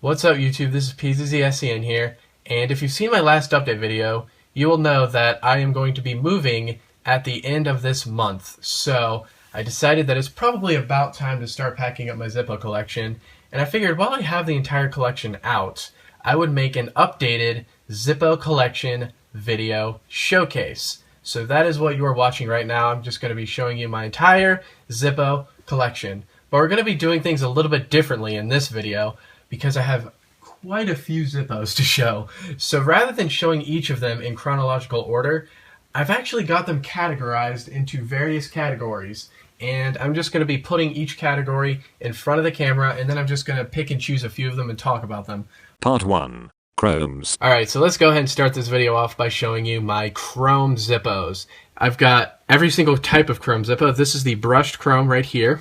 What's up YouTube, this is PZZSCN here, and if you've seen my last update video, you will know that I am going to be moving at the end of this month. So I decided that it's probably about time to start packing up my Zippo collection, and I figured while I have the entire collection out, I would make an updated Zippo Collection video showcase. So that is what you are watching right now. I'm just going to be showing you my entire Zippo collection. But we're going to be doing things a little bit differently in this video, because I have quite a few Zippos to show. So rather than showing each of them in chronological order, I've actually got them categorized into various categories. And I'm just going to be putting each category in front of the camera, and then I'm just going to pick and choose a few of them and talk about them. Part 1. Chromes. Alright, so let's go ahead and start this video off by showing you my chrome Zippos. I've got every single type of chrome Zippo. This is the brushed chrome right here.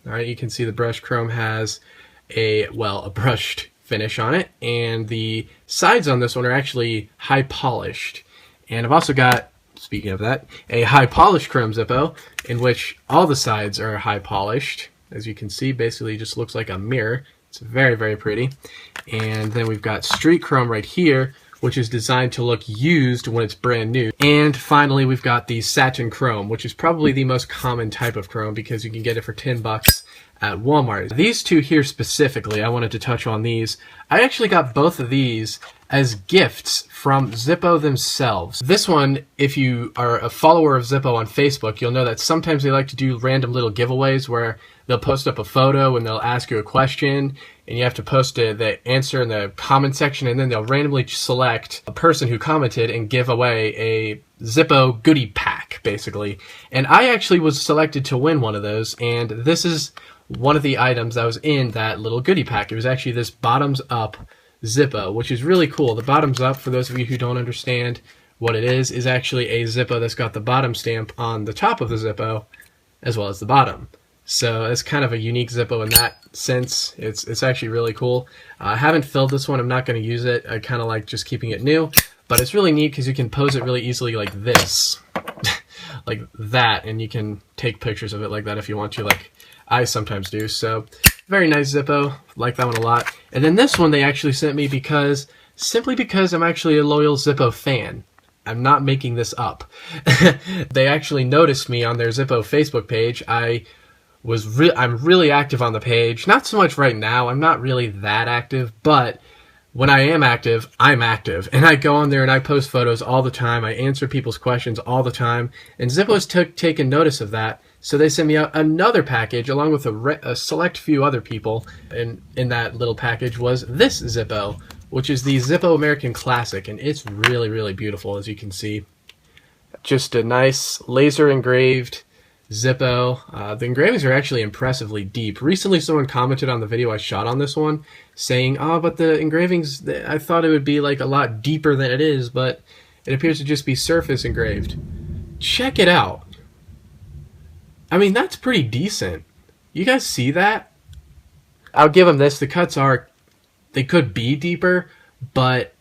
Alright, you can see the brushed chrome has a brushed finish on it, and the sides on this one are actually high polished. And I've also got, speaking of that, a high polished chrome Zippo in which all the sides are high polished. As you can see, basically just looks like a mirror. It's very, very pretty. And then we've got street chrome right here, which is designed to look used when it's brand new. And finally, we've got the satin chrome, which is probably the most common type of chrome because you can get it for 10 bucks at Walmart. These two here specifically, I wanted to touch on these. I actually got both of these as gifts from Zippo themselves. This one, if you are a follower of Zippo on Facebook, you'll know that sometimes they like to do random little giveaways where they'll post up a photo and they'll ask you a question, and you have to post the answer in the comment section, and then they'll randomly select a person who commented and give away a Zippo goodie pack, basically. And I actually was selected to win one of those, and this is one of the items that was in that little goodie pack. It was actually this bottoms-up Zippo, which is really cool. The bottoms-up, for those of you who don't understand what it is actually a Zippo that's got the bottom stamp on the top of the Zippo, as well as the bottom. So it's kind of a unique Zippo in that sense. It's actually really cool. I haven't filled this one. I'm not going to use it. I kind of like just keeping it new. But it's really neat because you can pose it really easily like this. Like that. And you can take pictures of it like that if you want to, like I sometimes do. So very nice Zippo. Like that one a lot. And then this one they actually sent me simply because I'm actually a loyal Zippo fan. I'm not making this up. They actually noticed me on their Zippo Facebook page. I'm really active on the page. Not so much right now. I'm not really that active, but when I am active, I'm active. And I go on there and I post photos all the time. I answer people's questions all the time. And Zippo's taken notice of that. So they sent me out another package along with a select few other people. And in that little package was this Zippo, which is the Zippo American Classic. And it's really, really beautiful, as you can see. Just a nice laser engraved Zippo. The engravings are actually impressively deep. Recently someone commented on the video I shot on this one saying, oh, but the engravings, I thought it would be like a lot deeper than it is, but it appears to just be surface engraved. Check it out. I mean, that's pretty decent. You guys see that? I'll give them this. The cuts they could be deeper, but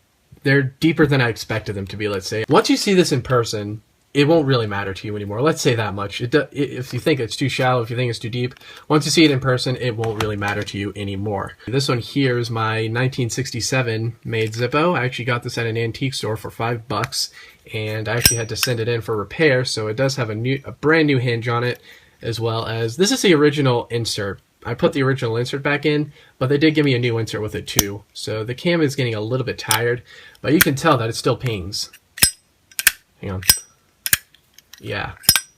they're deeper than I expected them to be, let's say. Once you see this in person, it won't really matter to you anymore. Let's say that much. If you think it's too shallow, if you think it's too deep, once you see it in person, it won't really matter to you anymore. This one here is my 1967 made Zippo. I actually got this at an antique store for $5, and I actually had to send it in for repair, so it does have a brand new hinge on it, as well as, this is the original insert. I put the original insert back in, but they did give me a new insert with it too. So the cam is getting a little bit tired, but you can tell that it still pings. Hang on. Yeah,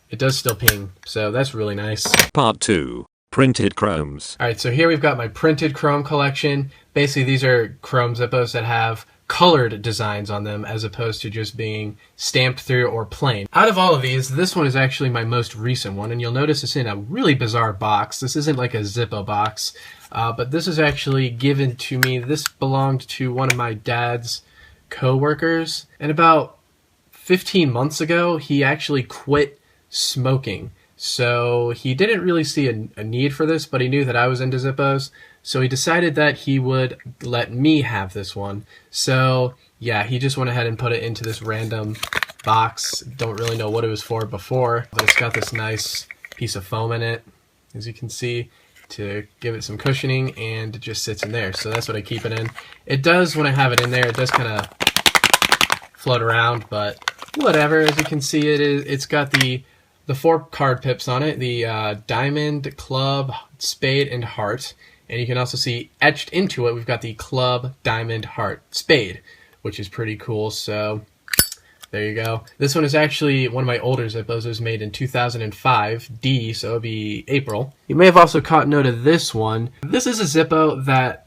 it does still ping, so that's really nice. Part 2. Printed chromes. Alright, so here we've got my printed chrome collection. Basically, these are chrome Zippos that have colored designs on them as opposed to just being stamped through or plain. Out of all of these, this one is actually my most recent one, and you'll notice it's in a really bizarre box. This isn't like a Zippo box, but this is actually given to me. This belonged to one of my dad's co-workers, and about 15 months ago, he actually quit smoking. So he didn't really see a need for this, but he knew that I was into Zippos. So he decided that he would let me have this one. So yeah, he just went ahead and put it into this random box. Don't really know what it was for before, but it's got this nice piece of foam in it, as you can see. to give it some cushioning, and it just sits in there. So that's what I keep it in. It does, when I have it in there, it does kind of float around, but whatever. As you can see, it's got the 4 card pips on it, the diamond, club, spade, and heart. And you can also see etched into it, we've got the club, diamond, heart, spade, which is pretty cool. So there you go. This one is actually one of my older Zippos. It was made in 2005, D, so it'll be April. You may have also caught note of this one. This is a Zippo that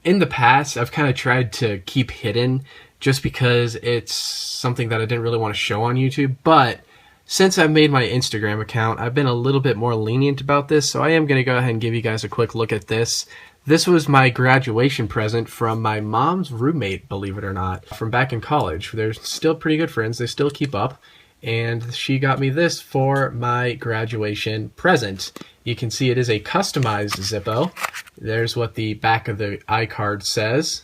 in the past I've kind of tried to keep hidden just because it's something that I didn't really want to show on YouTube. But since I've made my Instagram account, I've been a little bit more lenient about this, so I am going to go ahead and give you guys a quick look at this. This was my graduation present from my mom's roommate, believe it or not, from back in college. They're still pretty good friends. They still keep up. And she got me this for my graduation present. You can see it is a customized Zippo. There's what the back of the iCard says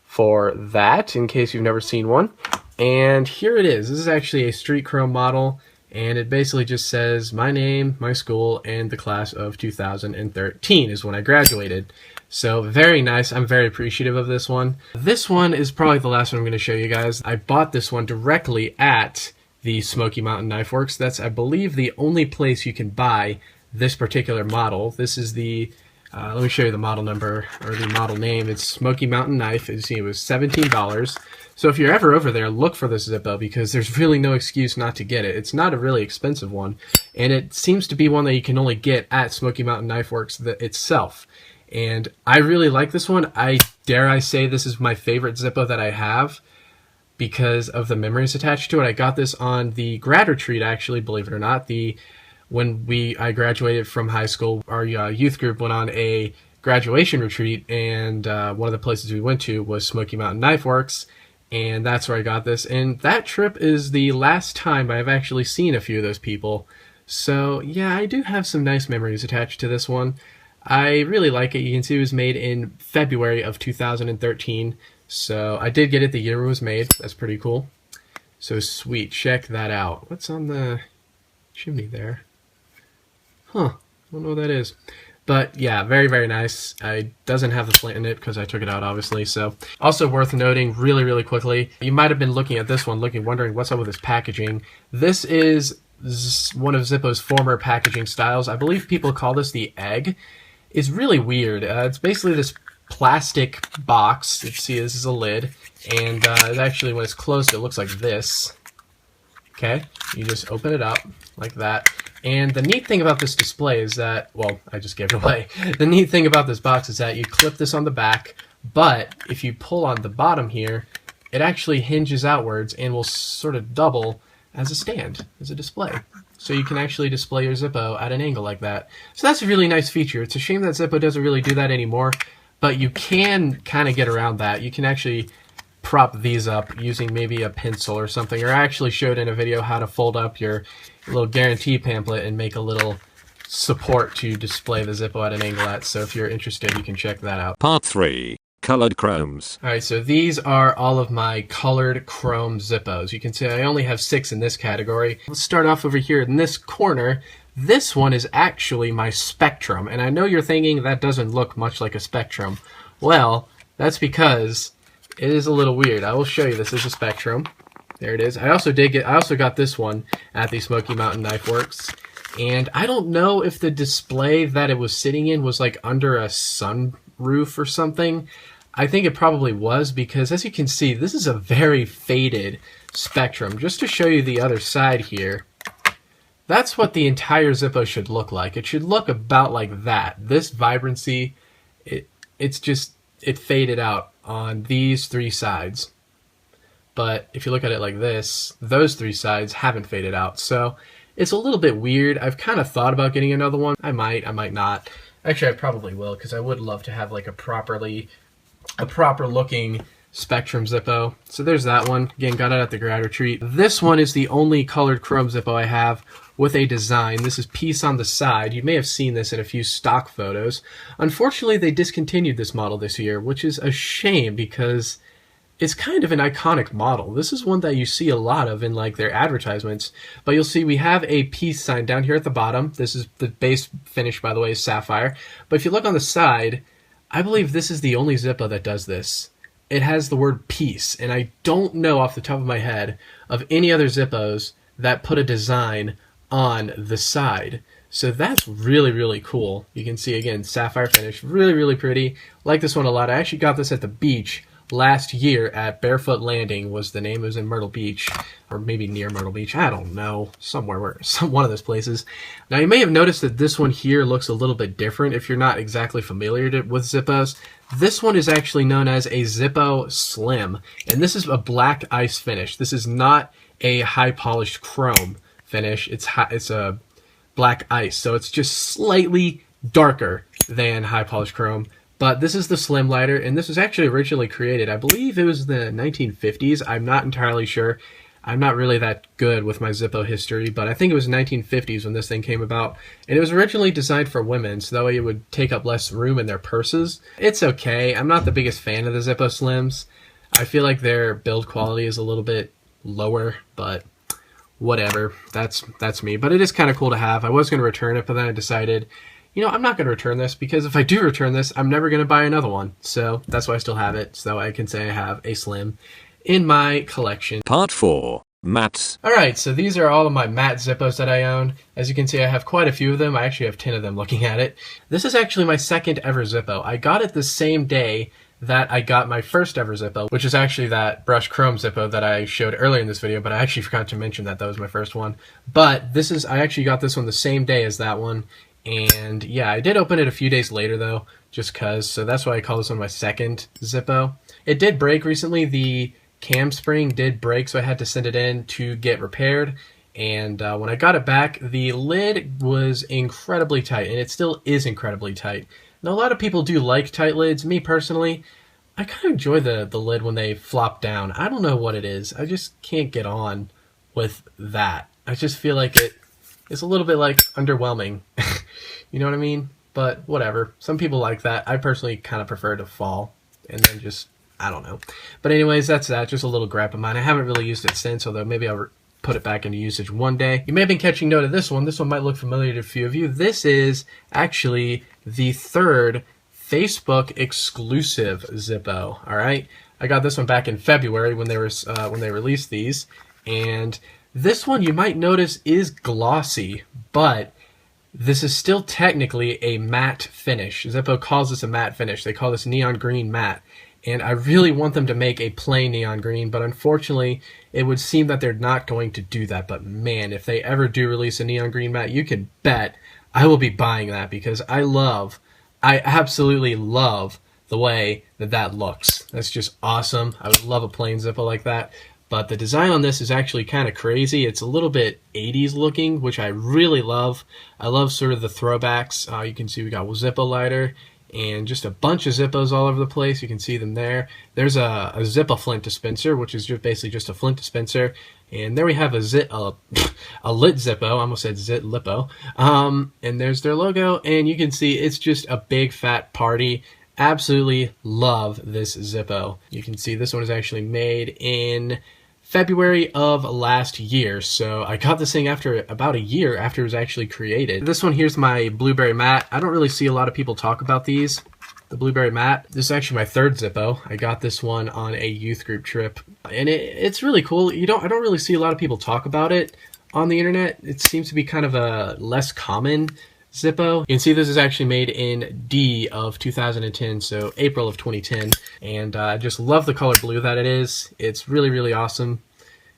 for that, in case you've never seen one. And here it is. This is actually a street chrome model, and it basically just says my name, my school, and the class of 2013 is when I graduated. So very nice. I'm very appreciative of this one. This one is probably the last one I'm going to show you guys. I bought this one directly at the Smoky Mountain Knife Works. That's, I believe, the only place you can buy this particular model. This is the let me show you the model number, or the model name. It's Smoky Mountain Knife. As you see, it was $17. So if you're ever over there, look for this Zippo, because there's really no excuse not to get it. It's not a really expensive one, and it seems to be one that you can only get at Smoky Mountain Knife Works itself. And I really like this one. Dare I say this is my favorite Zippo that I have because of the memories attached to it. I got this on the grad retreat, actually, believe it or not. When I graduated from high school, our youth group went on a graduation retreat, and one of the places we went to was Smoky Mountain Knife Works, and that's where I got this. And that trip is the last time I've actually seen a few of those people. So yeah, I do have some nice memories attached to this one. I really like it. You can see it was made in February of 2013, so I did get it the year it was made. That's pretty cool. So sweet, check that out. What's on the chimney there? Huh, I don't know what that is. But yeah, very, very nice. It doesn't have the flint in it because I took it out, obviously. So also worth noting really, really quickly, you might have been looking at this one, wondering what's up with this packaging. This is one of Zippo's former packaging styles. I believe people call this the egg. It's really weird. It's basically this plastic box. You see, this is a lid. And it actually, when it's closed, it looks like this. Okay, you just open it up like that. And the neat thing about this display is that, well, I just gave it away. The neat thing about this box is that you clip this on the back, but if you pull on the bottom here, it actually hinges outwards and will sort of double as a stand, as a display. So you can actually display your Zippo at an angle like that. So that's a really nice feature. It's a shame that Zippo doesn't really do that anymore, but you can kind of get around that. You can actually prop these up using maybe a pencil or something, or I actually showed in a video how to fold up your little guarantee pamphlet and make a little support to display the Zippo at an angle at. So if you're interested, you can check that out. Part 3. Colored chromes. Alright, so these are all of my colored chrome Zippos. You can see I only have 6 in this category. Let's start off over here in this corner. This one is actually my Spectrum, and I know you're thinking that doesn't look much like a Spectrum. Well, that's because it is a little weird. I will show you. This is a Spectrum. There it is. I also got this one at the Smoky Mountain Knife Works, and I don't know if the display that it was sitting in was like under a sunroof or something. I think it probably was, because as you can see, this is a very faded Spectrum. Just to show you the other side here, that's what the entire Zippo should look like. It should look about like that. This vibrancy, it faded out on these 3 sides. But if you look at it like this, those 3 sides haven't faded out. So it's a little bit weird. I've kind of thought about getting another one. I might not. Actually, I probably will, because I would love to have like a proper looking Spectrum Zippo. So there's that one. Again, got it at the grad retreat. This one is the only colored chrome Zippo I have with a design. This is piece on the side. You may have seen this in a few stock photos. Unfortunately, they discontinued this model this year, which is a shame, because it's kind of an iconic model. This is one that you see a lot of in like their advertisements. But you'll see we have a peace sign down here at the bottom. This is the base finish, by the way, is sapphire. But if you look on the side, I believe this is the only Zippo that does this. It has the word peace, and I don't know off the top of my head of any other Zippos that put a design on the side. So that's really, really cool. You can see, again, sapphire finish. Really, really pretty. Like this one a lot. I actually got this at the beach last year at Barefoot Landing was the name. It was in Myrtle Beach, or maybe near Myrtle Beach. I don't know. Somewhere where, one of those places. Now, you may have noticed that this one here looks a little bit different if you're not exactly familiar with Zippos. This one is actually known as a Zippo Slim, and this is a black ice finish. This is not a high polished chrome finish. It's a black ice, so it's just slightly darker than high polished chrome. But this is the Slim lighter, and this was actually originally created, I believe it was the 1950s. I'm not entirely sure. I'm not really that good with my Zippo history, but I think it was 1950s when this thing came about. And it was originally designed for women, so that way it would take up less room in their purses. It's okay. I'm not the biggest fan of the Zippo Slims. I feel like their build quality is a little bit lower, but whatever. That's me. But it is kind of cool to have. I was going to return it, but then I decided, you know, I'm not going to return this, because if I do return this, I'm never going to buy another one. So that's why I still have it, so I can say I have a Slim in my collection. Part 4. Mats. Alright, so these are all of my matte Zippos that I own. As you can see, I have quite a few of them. I actually have 10 of them looking at it. This is actually my second ever Zippo. I got it the same day that I got my first ever Zippo, which is actually that brushed chrome Zippo that I showed earlier in this video, but I actually forgot to mention that was my first one. But I actually got this one the same day as that one. And yeah, I did open it a few days later though, just cause, so that's why I call this one my second Zippo. It did break recently. The cam spring did break, so I had to send it in to get repaired. And when I got it back, the lid was incredibly tight, and it still is incredibly tight. Now, a lot of people do like tight lids. Me personally, I kind of enjoy the lid when they flop down. I don't know what it is. I just can't get on with that. I just feel like it's a little bit like underwhelming. You know what I mean? But whatever. Some people like that. I personally kind of prefer to fall and then just, I don't know. But anyways, that's that. Just a little grab of mine. I haven't really used it since, although maybe I'll put it back into usage one day. You may have been catching note of this one. This one might look familiar to a few of you. This is actually the third Facebook exclusive Zippo. All right, I got this one back in February when they released these, and this one you might notice is glossy, but this is still technically a matte finish. Zippo calls this a matte finish. They call this neon green matte. And I really want them to make a plain neon green, but unfortunately, it would seem that they're not going to do that. But man, if they ever do release a neon green matte, you can bet I will be buying that, because I absolutely love the way that looks. That's just awesome. I would love a plain Zippo like that. But the design on this is actually kind of crazy. It's a little bit 80s looking, which I really love. I love sort of the throwbacks. You can see we got a Zippo lighter and just a bunch of Zippos all over the place. You can see them there. There's a Zippo flint dispenser, which is basically just a flint dispenser. And there we have a lit Zippo. I almost said Zit Lippo. And there's their logo. And you can see it's just a big fat party. Absolutely love this Zippo. You can see this one is actually made in February of last year, so I got this thing after about a year after it was actually created. This one here's my blueberry matte. I don't really see a lot of people talk about these. The blueberry matte. This is actually my third Zippo. I got this one on a youth group trip, and it's really cool. I don't really see a lot of people talk about it on the internet. It seems to be kind of a less common Zippo. You can see this is actually made in D of 2010, so April of 2010, and I just love the color blue that it is. It's really, really awesome,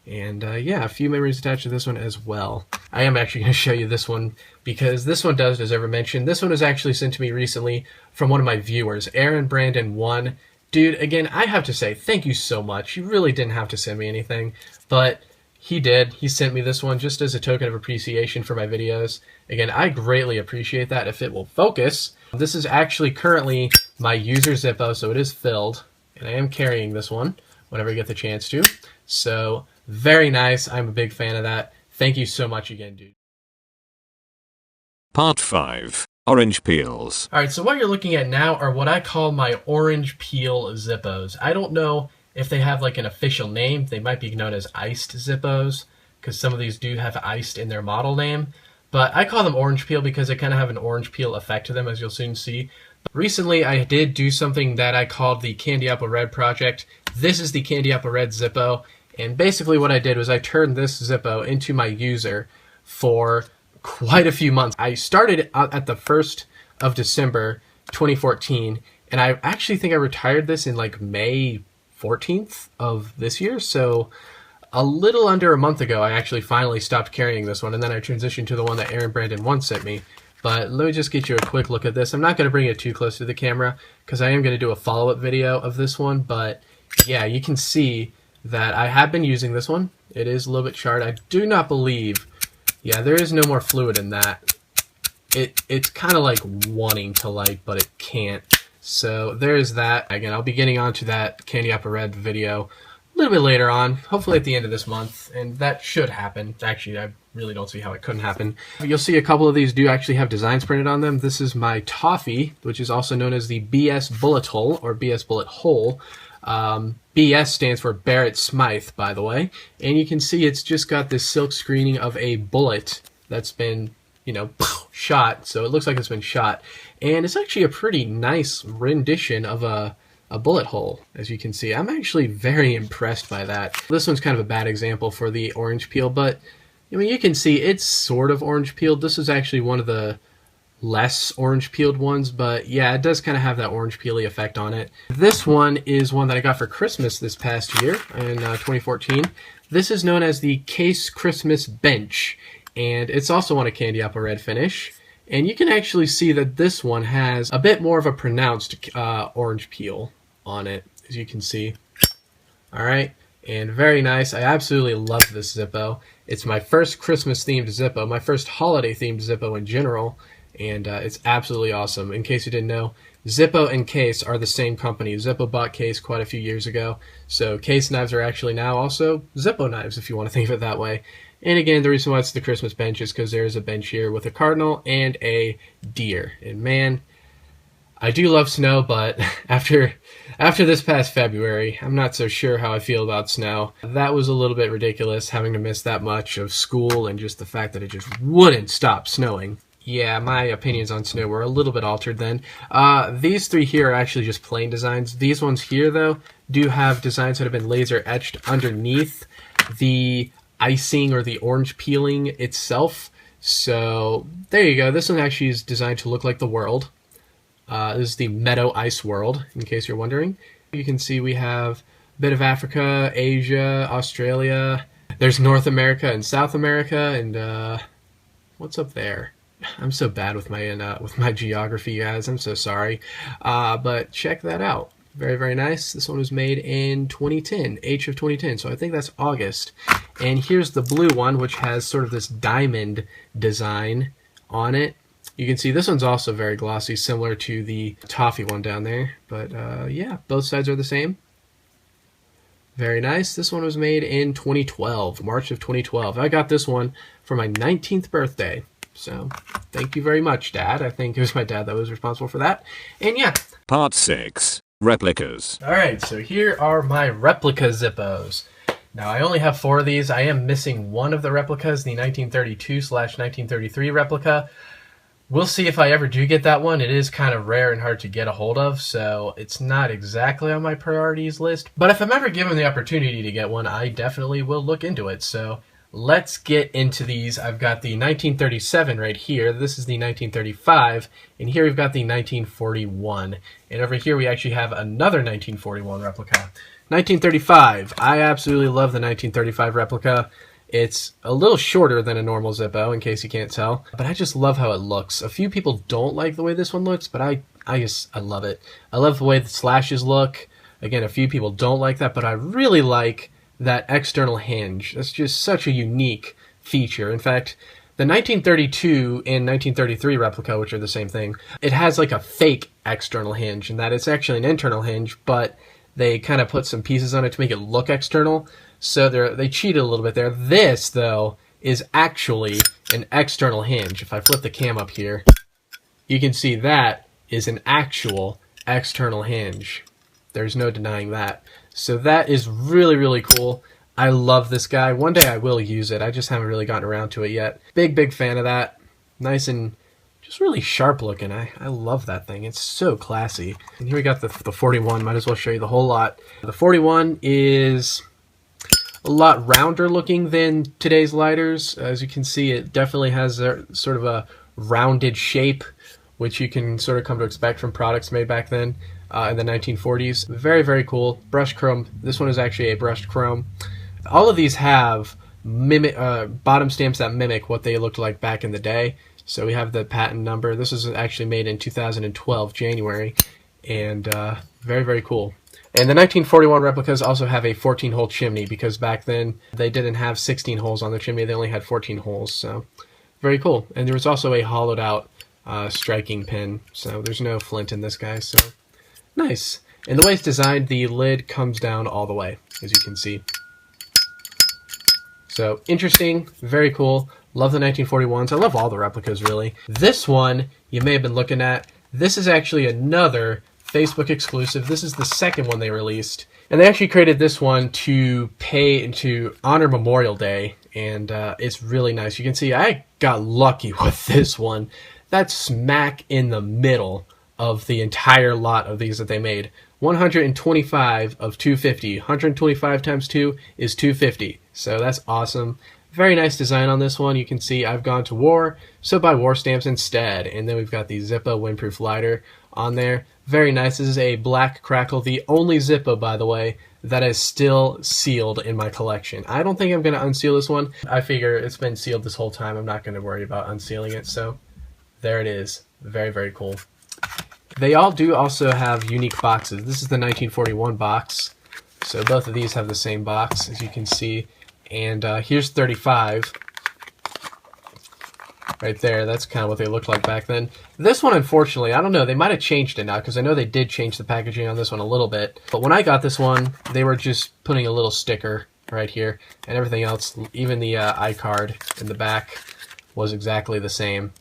and yeah, a few memories attached to this one as well. I am actually going to show you this one, because this one does deserve a mention. This one was actually sent to me recently from one of my viewers, Aaron Brandon 1. Dude, again, I have to say, thank you so much. You really didn't have to send me anything, but he did. He sent me this one just as a token of appreciation for my videos. Again, I greatly appreciate that if it will focus. This is actually currently my user Zippo, so it is filled, and I am carrying this one whenever I get the chance to. So, very nice. I'm a big fan of that. Thank you so much again, dude. Part 5. Orange peels. Alright, so what you're looking at now are what I call my orange peel Zippos. I don't know If they have like an official name, they might be known as iced Zippos, because some of these do have iced in their model name. But I call them orange peel because they kind of have an orange peel effect to them, as you'll soon see. But recently, I did do something that I called the Candy Apple Red project. This is the Candy Apple Red Zippo, and basically what I did was I turned this Zippo into my user for quite a few months. I started at the 1st of December 2014, and I actually think I retired this in like May 14th of this year, so a little under a month ago I actually finally stopped carrying this one, and then I transitioned to the one that Aaron Brandon once sent me. But let me just get you a quick look at this. I'm not going to bring it too close to the camera because I am going to do a follow-up video of this one, but yeah, you can see that I have been using this one. It is a little bit charred. I do not believe, yeah, there is no more fluid in that. It's kind of like wanting to light, but it can't. So there's that. Again, I'll be getting onto that Candy Apple Red video a little bit later on, hopefully at the end of this month, and that should happen. Actually, I really don't see how it couldn't happen. You'll see a couple of these do actually have designs printed on them. This is my Toffee, which is also known as the BS Bullet Hole, or BS Bullet Hole. BS stands for Barrett Smythe, by the way, and you can see it's just got this silk screening of a bullet that's been, you know, shot, so it looks like it's been shot, and it's actually a pretty nice rendition of a bullet hole, as you can see. I'm actually very impressed by that. This one's kind of a bad example for the orange peel, but I mean, you can see it's sort of orange peeled. This is actually one of the less orange peeled ones, but yeah, it does kind of have that orange peely effect on it. This one is one that I got for Christmas this past year in 2014. This is known as the Case Christmas Bench, and it's also on a Candy Apple Red finish. And you can actually see that this one has a bit more of a pronounced orange peel on it, as you can see. All right, and very nice. I absolutely love this Zippo. It's my first Christmas themed Zippo, my first holiday themed Zippo in general, and it's absolutely awesome. In case you didn't know, Zippo and Case are the same company. Zippo bought Case quite a few years ago, so Case knives are actually now also Zippo knives, if you want to think of it that way. And again, the reason why it's the Christmas bench is because there is a bench here with a cardinal and a deer. And man, I do love snow, but after this past February, I'm not so sure how I feel about snow. That was a little bit ridiculous, having to miss that much of school and just the fact that it just wouldn't stop snowing. Yeah, my opinions on snow were a little bit altered then. These three here are actually just plain designs. These ones here, though, do have designs that have been laser etched underneath the icing or the orange peeling itself. So there you go. This one actually is designed to look like the world. This is the Meadow Ice World, in case you're wondering. You can see we have a bit of Africa, Asia, Australia. There's North America and South America, and what's up there? I'm so bad with my geography, guys. I'm so sorry. But check that out. Very, very nice. This one was made in 2010, H of 2010, so I think that's August. And here's the blue one, which has sort of this diamond design on it. You can see this one's also very glossy, similar to the Toffee one down there. But yeah, both sides are the same. Very nice. This one was made in 2012, March of 2012. I got this one for my 19th birthday. So thank you very much, Dad. I think it was my dad that was responsible for that. And yeah. Part 6. Replicas. Alright, so here are my replica Zippos. Now, I only have 4 of these. I am missing one of the replicas, the 1932/1933 replica. We'll see if I ever do get that one. It is kind of rare and hard to get a hold of, so it's not exactly on my priorities list. But if I'm ever given the opportunity to get one, I definitely will look into it. So let's get into these. I've got the 1937 right here. This is the 1935. And here we've got the 1941. And over here we actually have another 1941 replica. 1935. I absolutely love the 1935 replica. It's a little shorter than a normal Zippo, in case you can't tell. But I just love how it looks. A few people don't like the way this one looks, but I love it. I love the way the slashes look. Again, a few people don't like that, but I really like that external hinge. That's just such a unique feature. In fact, the 1932 and 1933 replica, which are the same thing, it has like a fake external hinge, in that it's actually an internal hinge, but they kind of put some pieces on it to make it look external. So they cheated a little bit there. This, though, is actually an external hinge. If I flip the cam up here, you can see that is an actual external hinge. There's no denying that. So that is really, really cool. I love this guy. One day I will use it. I just haven't really gotten around to it yet. Big fan of that. Nice and just really sharp looking. I love that thing. It's so classy. And here we got the 41. Might as well show you the whole lot. The 41 is a lot rounder looking than today's lighters. As you can see, it definitely has sort of a rounded shape, which you can sort of come to expect from products made back then in the 1940s. Very cool. Brushed chrome. This one is actually a brushed chrome. All of these have bottom stamps that mimic what they looked like back in the day. So we have the patent number. This was actually made in 2012, January, and very cool. And the 1941 replicas also have a 14-hole chimney, because back then they didn't have 16 holes on the chimney. They only had 14 holes, so very cool. And there was also a hollowed out striking pin, so there's no flint in this guy, so nice. And the way it's designed, the lid comes down all the way, as you can see. So interesting, very cool. Love the 1941s. I love all the replicas, really. This one you may have been looking at. This is actually another Facebook exclusive. This is the second one they released. And they actually created this one to honor Memorial Day. And it's really nice. You can see I got lucky with this one. That's smack in the middle of the entire lot of these that they made. 125 of 250. 125 times 2 is 250. So that's awesome. Very nice design on this one. You can see I've gone to war, so buy war stamps instead. And then we've got the Zippo windproof lighter on there. Very nice. This is a black crackle, the only Zippo, by the way, that is still sealed in my collection. I don't think I'm going to unseal this one. I figure it's been sealed this whole time. I'm not going to worry about unsealing it. So there it is. Very cool. They all do also have unique boxes. This is the 1941 box. So both of these have the same box, as you can see. And here's 35. Right there, that's kind of what they looked like back then. This one, unfortunately, I don't know, they might have changed it now, because I know they did change the packaging on this one a little bit. But when I got this one, they were just putting a little sticker right here, and everything else, even the iCard in the back, was exactly the same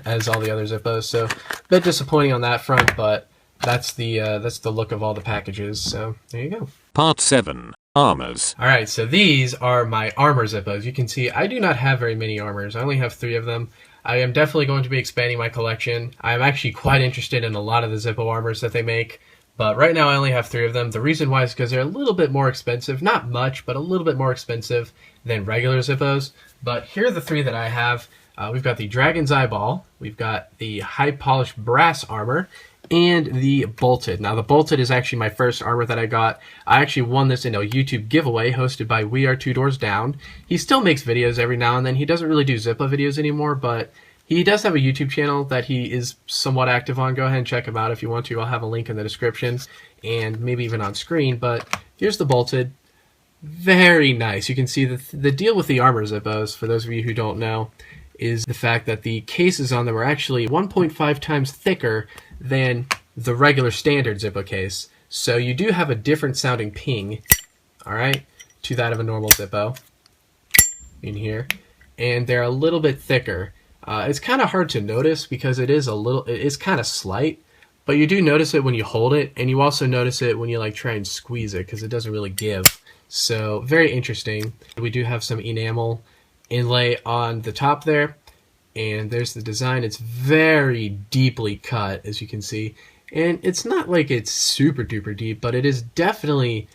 as all the other Zippos. So a bit disappointing on that front, but that's the look of all the packages. So there you go. Part 7. Armors. Alright, so these are my armor Zippos. You can see I do not have very many armors. I only have 3 of them. I am definitely going to be expanding my collection. I am actually quite interested in a lot of the Zippo armors that they make, but right now I only have 3 of them. The reason why is because they're a little bit more expensive. Not much, but a little bit more expensive than regular Zippos. But here are the 3 that I have. We've got the Dragon's Eyeball, we've got the High Polished Brass Armor, and the Bolted. Now, the Bolted is actually my first armor that I got. I actually won this in a YouTube giveaway hosted by We Are Two Doors Down. He still makes videos every now and then. He doesn't really do Zippo videos anymore, but he does have a YouTube channel that he is somewhat active on. Go ahead and check him out if you want to. I'll have a link in the description and maybe even on screen. But here's the Bolted. Very nice. You can see the deal with the armor Zippos, for those of you who don't know, is the fact that the cases on them are actually 1.5 times thicker than the regular standard Zippo case. So you do have a different sounding ping, alright, to that of a normal Zippo in here. And they're a little bit thicker. It's kind of hard to notice because it is kind of slight, but you do notice it when you hold it, and you also notice it when you like try and squeeze it because it doesn't really give. So very interesting. We do have some enamel inlay on the top there, and there's the design. It's very deeply cut, as you can see, and it's not like it's super duper deep, but it is definitely,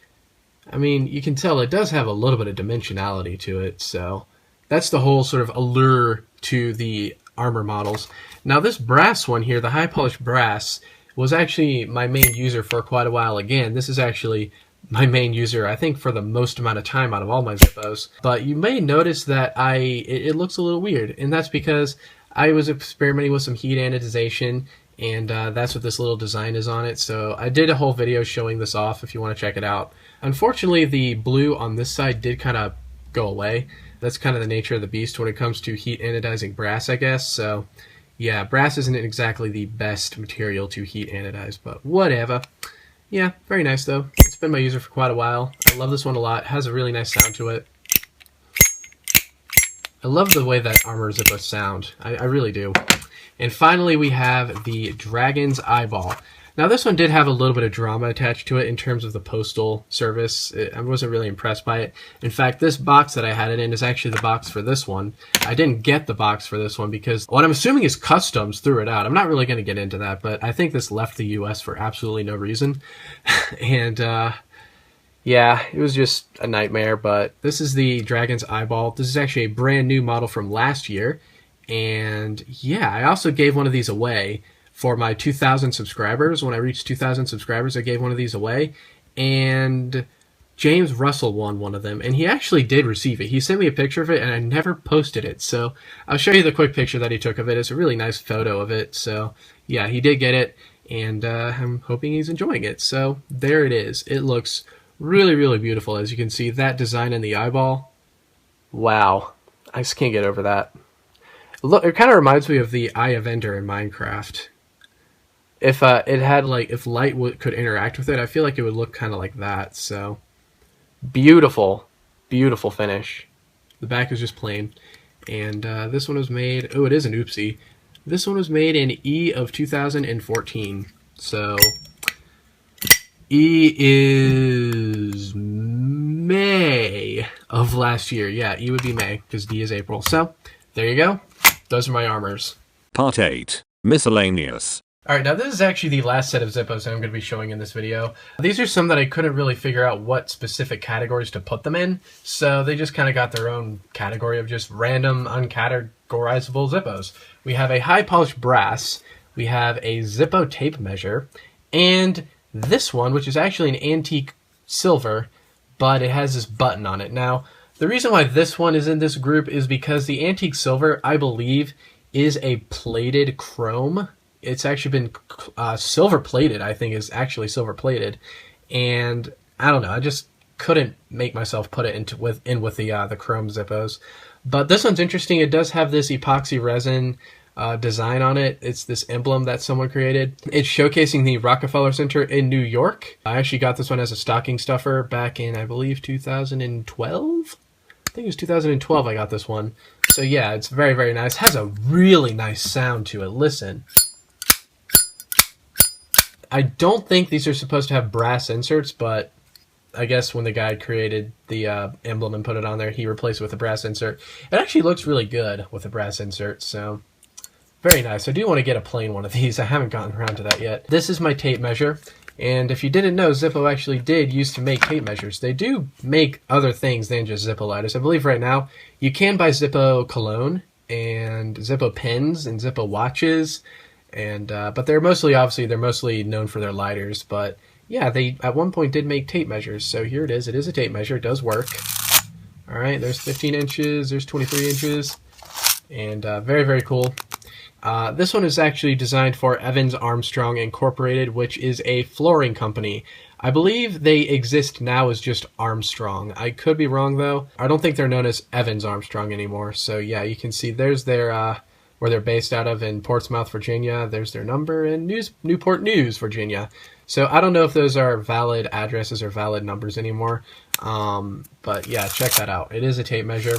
I mean, you can tell it does have a little bit of dimensionality to it. So that's the whole sort of allure to the armor models. Now this brass one here, the high polished brass, was actually my main user for quite a while. Again, this is actually my main user, I think, for the most amount of time out of all my Zippos. But you may notice that it looks a little weird, and that's because I was experimenting with some heat anodization, and that's what this little design is on it. So I did a whole video showing this off if you want to check it out. Unfortunately, the blue on this side did kind of go away. That's kind of the nature of the beast when it comes to heat anodizing brass, I guess. So yeah, brass isn't exactly the best material to heat anodize, but whatever. Yeah, very nice though. It's been my user for quite a while. I love this one a lot. It has a really nice sound to it. I love the way that armor Zippos sound. I really do. And finally we have the Dragon's Eyeball. Now this one did have a little bit of drama attached to it in terms of the postal service. I wasn't really impressed by it. In fact, this box that I had it in is actually the box for this one. I didn't get the box for this one because what I'm assuming is customs threw it out. I'm not really going to get into that, but I think this left the US for absolutely no reason. And yeah, it was just a nightmare, but this is the Dragon's Eyeball. This is actually a brand new model from last year. And yeah, I also gave one of these away for my 2,000 subscribers. When I reached 2,000 subscribers, I gave one of these away. And James Russell won one of them, and he actually did receive it. He sent me a picture of it, and I never posted it. So I'll show you the quick picture that he took of it. It's a really nice photo of it. So yeah, he did get it, and I'm hoping he's enjoying it. So there it is. It looks really, really beautiful. As you can see, that design in the eyeball. Wow. I just can't get over that. Look, it kind of reminds me of the Eye of Ender in Minecraft. If it had, like, if light could interact with it, I feel like it would look kind of like that. So beautiful, beautiful finish. The back is just plain, and this one was made. Oh, it is an oopsie. This one was made in E of 2014. So E is May of last year. Yeah, E would be May because D is April. So there you go. Those are my armors. Part 8. Miscellaneous. Alright, now this is actually the last set of Zippos that I'm going to be showing in this video. These are some that I couldn't really figure out what specific categories to put them in, so they just kind of got their own category of just random, uncategorizable Zippos. We have a high polished brass, we have a Zippo tape measure, and this one, which is actually an antique silver, but it has this button on it. Now, the reason why this one is in this group is because the antique silver, I believe, is a plated chrome. It's actually been silver plated, I think is actually silver plated. And I don't know, I just couldn't make myself put it in with the chrome Zippos. But this one's interesting. It does have this epoxy resin design on it. It's this emblem that someone created. It's showcasing the Rockefeller Center in New York. I actually got this one as a stocking stuffer back in, I believe, 2012? I think it was 2012 I got this one. So yeah, it's very, very nice. It has a really nice sound to it. Listen. I don't think these are supposed to have brass inserts, but I guess when the guy created the emblem and put it on there, he replaced it with a brass insert. It actually looks really good with a brass insert, so very nice. I do want to get a plain one of these. I haven't gotten around to that yet. This is my tape measure, and if you didn't know, Zippo actually did used to make tape measures. They do make other things than just Zippo lighters. I believe right now you can buy Zippo cologne and Zippo pens and Zippo watches. And but they're mostly known for their lighters. But yeah, they at one point did make tape measures. So here it is. It is a tape measure. It does work. All right, there's 15 inches. There's 23 inches, and very, very cool. This one is actually designed for Evans Armstrong Incorporated, which is a flooring company. I believe they exist now as just Armstrong. I could be wrong though. I don't think they're known as Evans Armstrong anymore. So yeah, you can see there's their where they're based out of in Portsmouth, Virginia. There's their number in Newport News, Virginia. So I don't know if those are valid addresses or valid numbers anymore. But yeah, check that out. It is a tape measure.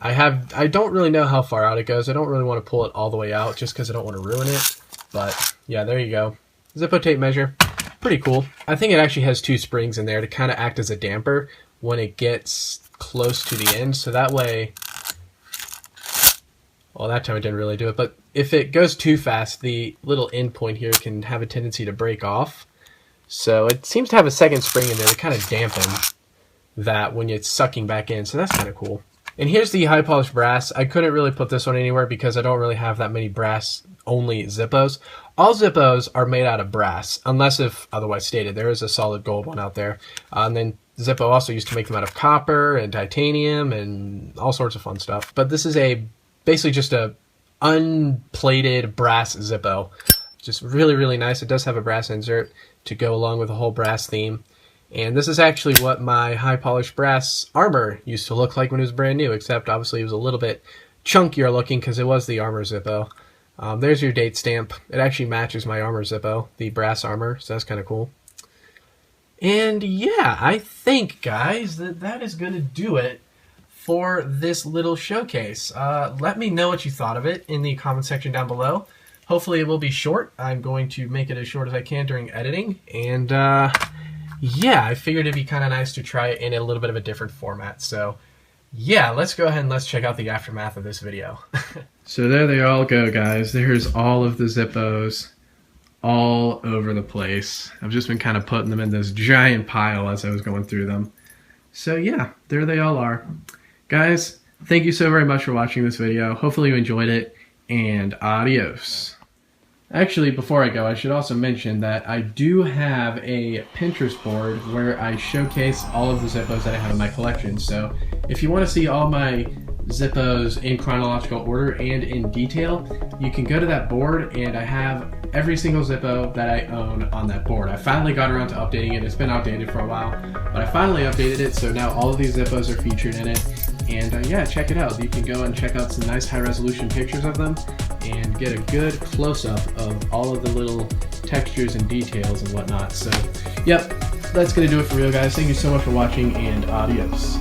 I don't really know how far out it goes. I don't really want to pull it all the way out just because I don't want to ruin it. But yeah, there you go. Zippo tape measure. Pretty cool. I think it actually has 2 springs in there to kind of act as a damper when it gets close to the end. So that way... Well, that time it didn't really do it, but if it goes too fast, the little end point here can have a tendency to break off. So it seems to have a second spring in there to kind of dampen that when it's sucking back in, so that's kind of cool. And here's the high polished brass. I couldn't really put this one anywhere because I don't really have that many brass-only Zippos. All Zippos are made out of brass, unless if otherwise stated. There is a solid gold one out there. And then Zippo also used to make them out of copper and titanium and all sorts of fun stuff. But this is basically just a unplated brass Zippo. Just really, really nice. It does have a brass insert to go along with the whole brass theme. And this is actually what my high polished brass armor used to look like when it was brand new, except obviously it was a little bit chunkier looking because it was the armor Zippo. There's your date stamp. It actually matches my armor Zippo, the brass armor, so that's kind of cool. And yeah, I think, guys, that is going to do it for this little showcase. Let me know what you thought of it in the comment section down below. Hopefully it will be short. I'm going to make it as short as I can during editing. And yeah, I figured it'd be kind of nice to try it in a little bit of a different format. So yeah, let's go ahead and let's check out the aftermath of this video. So there they all go, guys. There's all of the Zippos all over the place. I've just been kind of putting them in this giant pile as I was going through them. So yeah, there they all are. Guys, thank you so very much for watching this video. Hopefully you enjoyed it, and adios. Actually, before I go, I should also mention that I do have a Pinterest board where I showcase all of the Zippos that I have in my collection. So if you want to see all my Zippos in chronological order and in detail, you can go to that board, and I have every single Zippo that I own on that board. I finally got around to updating it. It's been outdated for a while, but I finally updated it, so now all of these Zippos are featured in it. And yeah, check it out. You can go and check out some nice high-resolution pictures of them and get a good close-up of all of the little textures and details and whatnot. So, yep, that's going to do it for real, guys. Thank you so much for watching, and adios.